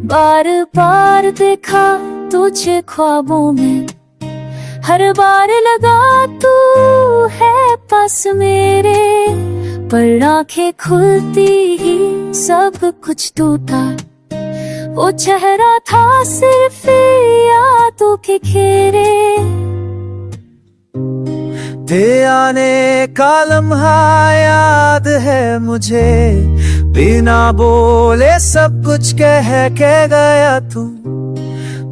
बार बार देखा तुझे ख्वाबों में, हर बार लगा तू है पास मेरे, पर आंखें खुलती ही सब कुछ टूटा। वो चेहरा था सिर्फ यादों के घेरे। तेरे आने का लम्हा याद है मुझे, बिना बोले सब कुछ कह के गया तू।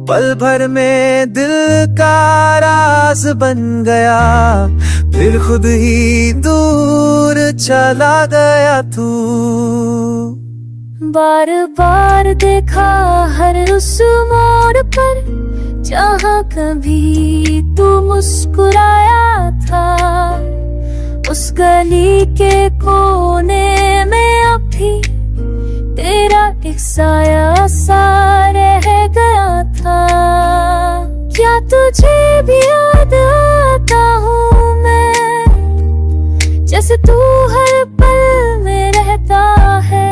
पल भर में दिल का राज बन गया, फिर खुद ही दूर चला गया तू। बार बार देखा हर उस मोड़ पर, जहाँ कभी तू मुस्कुराया था। उस गली के कोने में अब भी तेरा एक साया सा रह गया था। क्या तुझे भी याद आता हूँ मैं, जैसे तू हर पल में रहता है।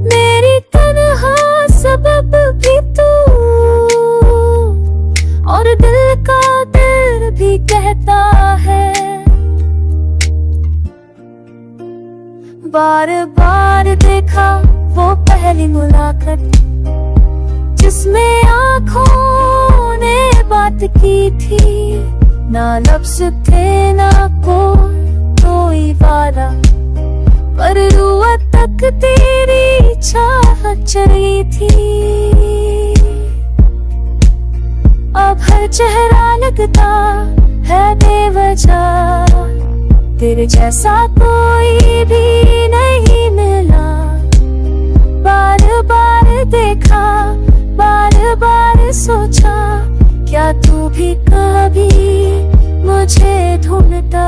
मेरी तन्हा सबब भी तू, और दिल का दिल भी कहता है। बार बार देखा वो पहली मुलाकात, जिसमें आँखों ने बात की थी। ना लफ्ज़ थे ना कोई वादा, पर रुआ तक तेरी चाहत चली थी। अब हर चेहरा लगता है बेवजह, तेरे जैसा कोई भी नहीं मिला। बार बार देखा, बार बार सोचा, क्या तू भी कभी मुझे ढूंढता।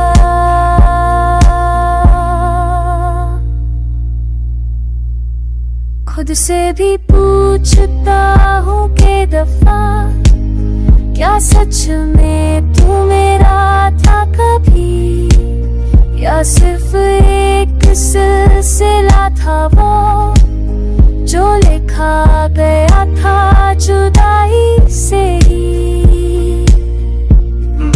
खुद से भी पूछता हूँ के दफा, क्या सच में तू मेरा था कभी, या सिर्फ एक सिलसिला था वो, जो लिखा गया था जुदाई से ही।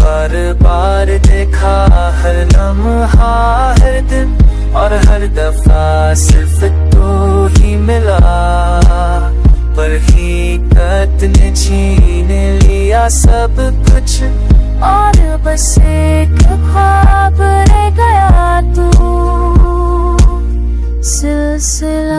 बार बार देखा हर लम्हा हर दिन, और हर दफा सिर्फ तू ही मिला। पर हकीकत ने छीन लिया सब कुछ, और बस एक ख्वाब रह गया तू। सिलसिला